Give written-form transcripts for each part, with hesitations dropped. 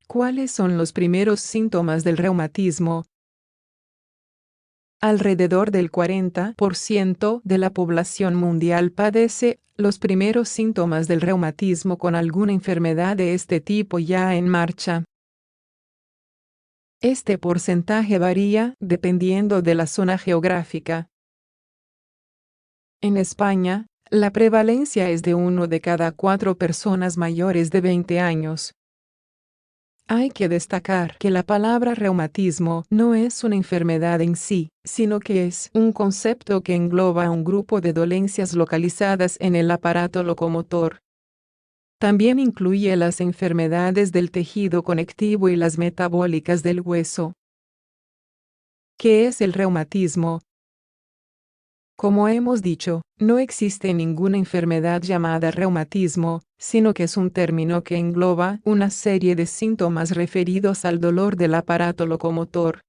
¿Cuáles son los primeros síntomas del reumatismo? Alrededor del 40% de la población mundial padece los primeros síntomas del reumatismo con alguna enfermedad de este tipo ya en marcha. Este porcentaje varía dependiendo de la zona geográfica. En España, la prevalencia es de 1 de cada 4 personas mayores de 20 años. Hay que destacar que la palabra reumatismo no es una enfermedad en sí, sino que es un concepto que engloba un grupo de dolencias localizadas en el aparato locomotor. También incluye las enfermedades del tejido conectivo y las metabólicas del hueso. ¿Qué es el reumatismo? Como hemos dicho, no existe ninguna enfermedad llamada reumatismo, sino que es un término que engloba una serie de síntomas referidos al dolor del aparato locomotor.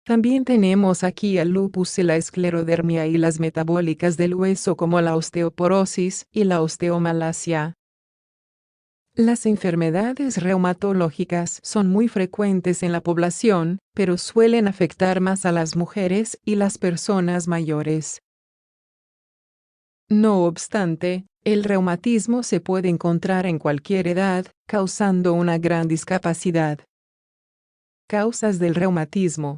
También tenemos aquí el lupus y la esclerodermia y las metabólicas del hueso como la osteoporosis y la osteomalacia. Las enfermedades reumatológicas son muy frecuentes en la población, pero suelen afectar más a las mujeres y las personas mayores. No obstante, el reumatismo se puede encontrar en cualquier edad, causando una gran discapacidad. Causas del reumatismo.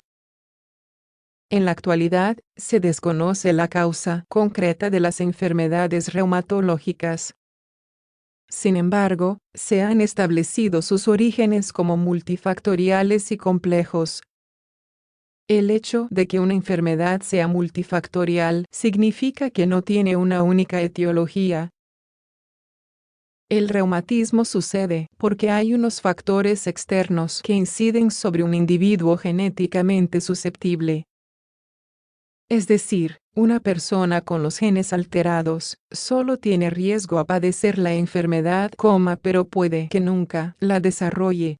En la actualidad, se desconoce la causa concreta de las enfermedades reumatológicas. Sin embargo, se han establecido sus orígenes como multifactoriales y complejos. El hecho de que una enfermedad sea multifactorial significa que no tiene una única etiología. El reumatismo sucede porque hay unos factores externos que inciden sobre un individuo genéticamente susceptible. Es decir, una persona con los genes alterados solo tiene riesgo a padecer la enfermedad, pero puede que nunca la desarrolle.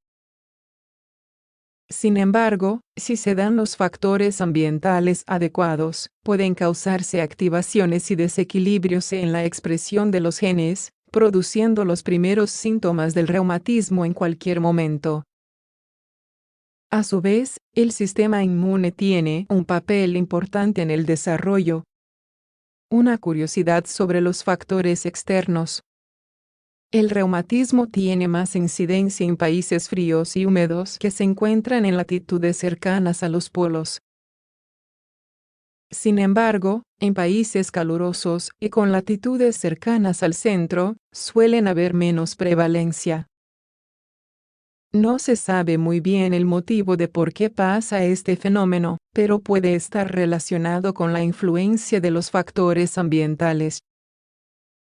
Sin embargo, si se dan los factores ambientales adecuados, pueden causarse activaciones y desequilibrios en la expresión de los genes, produciendo los primeros síntomas del reumatismo en cualquier momento. A su vez, el sistema inmune tiene un papel importante en el desarrollo. Una curiosidad sobre los factores externos. El reumatismo tiene más incidencia en países fríos y húmedos que se encuentran en latitudes cercanas a los polos. Sin embargo, en países calurosos y con latitudes cercanas al centro, suelen haber menos prevalencia. No se sabe muy bien el motivo de por qué pasa este fenómeno, pero puede estar relacionado con la influencia de los factores ambientales.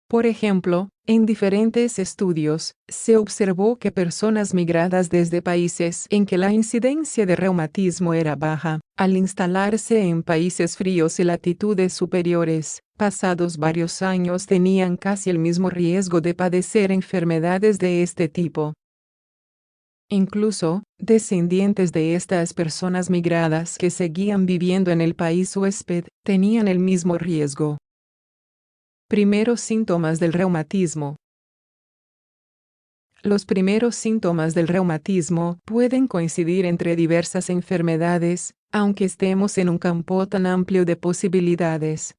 Por ejemplo, en diferentes estudios, se observó que personas migradas desde países en que la incidencia de reumatismo era baja, al instalarse en países fríos y latitudes superiores, pasados varios años tenían casi el mismo riesgo de padecer enfermedades de este tipo. Incluso, descendientes de estas personas migradas que seguían viviendo en el país huésped, tenían el mismo riesgo. Primeros síntomas del reumatismo. Los primeros síntomas del reumatismo pueden coincidir entre diversas enfermedades, aunque estemos en un campo tan amplio de posibilidades.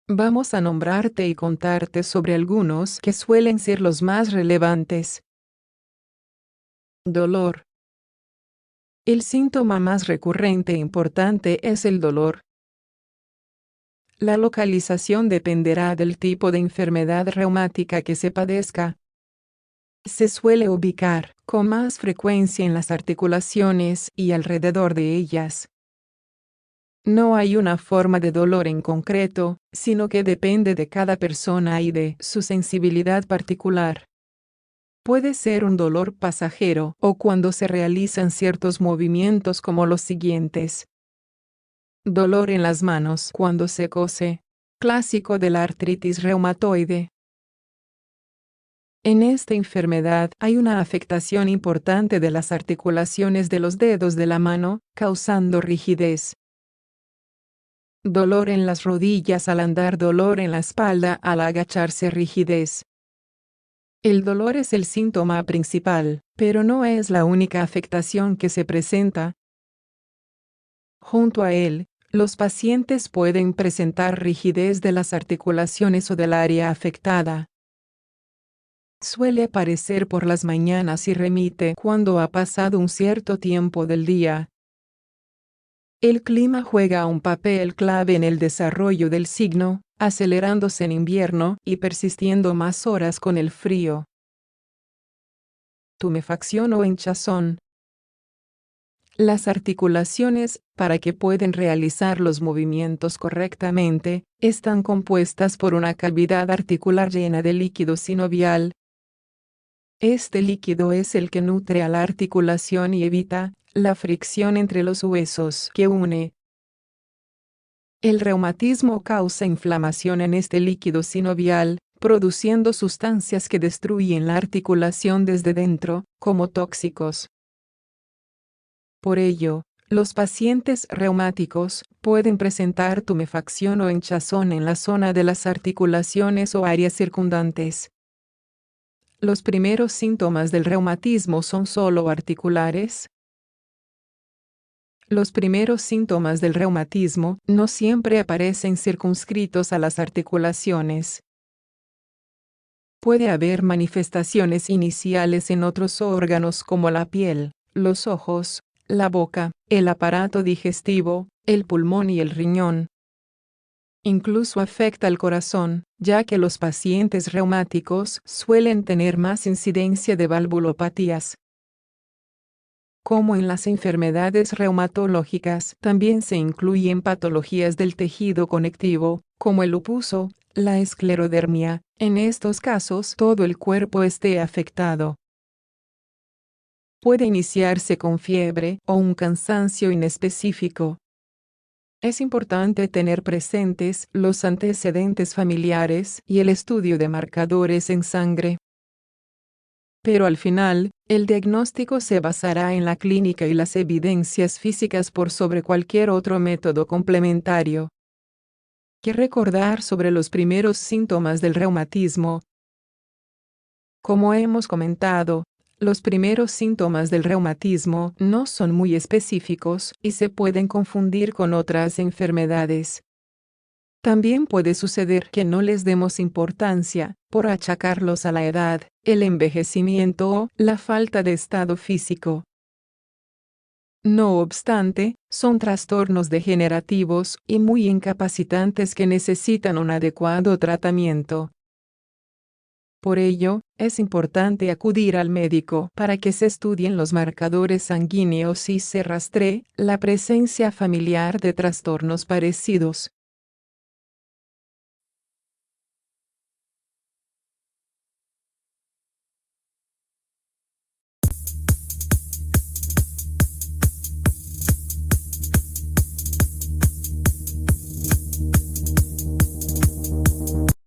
Vamos a nombrarte y contarte sobre algunos que suelen ser los más relevantes. Dolor. El síntoma más recurrente e importante es el dolor. La localización dependerá del tipo de enfermedad reumática que se padezca. Se suele ubicar con más frecuencia en las articulaciones y alrededor de ellas. No hay una forma de dolor en concreto, sino que depende de cada persona y de su sensibilidad particular. Puede ser un dolor pasajero o cuando se realizan ciertos movimientos como los siguientes. Dolor en las manos cuando se cose, clásico de la artritis reumatoide. En esta enfermedad hay una afectación importante de las articulaciones de los dedos de la mano, causando rigidez. dolor en las rodillas al andar, dolor en la espalda al agacharse, rigidez. El dolor es el síntoma principal, pero no es la única afectación que se presenta. Junto a él, los pacientes pueden presentar rigidez de las articulaciones o del área afectada. Suele aparecer por las mañanas y remite cuando ha pasado un cierto tiempo del día. El clima juega un papel clave en el desarrollo del signo, acelerándose en invierno y persistiendo más horas con el frío. Tumefacción o hinchazón. Las articulaciones, para que puedan realizar los movimientos correctamente, están compuestas por una cavidad articular llena de líquido sinovial. Este líquido es el que nutre a la articulación y evita la fricción entre los huesos que une. El reumatismo causa inflamación en este líquido sinovial, produciendo sustancias que destruyen la articulación desde dentro, como tóxicos. Por ello, los pacientes reumáticos pueden presentar tumefacción o hinchazón en la zona de las articulaciones o áreas circundantes. Los primeros síntomas del reumatismo son solo articulares. Los primeros síntomas del reumatismo no siempre aparecen circunscritos a las articulaciones. Puede haber manifestaciones iniciales en otros órganos como la piel, los ojos, la boca, el aparato digestivo, el pulmón y el riñón. Incluso afecta al corazón, ya que los pacientes reumáticos suelen tener más incidencia de valvulopatías. Como en las enfermedades reumatológicas, también se incluyen patologías del tejido conectivo, como el lupus o la esclerodermia. En estos casos, todo el cuerpo esté afectado. Puede iniciarse con fiebre o un cansancio inespecífico. Es importante tener presentes los antecedentes familiares y el estudio de marcadores en sangre. Pero al final, el diagnóstico se basará en la clínica y las evidencias físicas por sobre cualquier otro método complementario. ¿Qué recordar sobre los primeros síntomas del reumatismo? Como hemos comentado, los primeros síntomas del reumatismo no son muy específicos y se pueden confundir con otras enfermedades. También puede suceder que no les demos importancia, por achacarlos a la edad, el envejecimiento o la falta de estado físico. No obstante, son trastornos degenerativos y muy incapacitantes que necesitan un adecuado tratamiento. Por ello, es importante acudir al médico para que se estudien los marcadores sanguíneos y se rastree la presencia familiar de trastornos parecidos.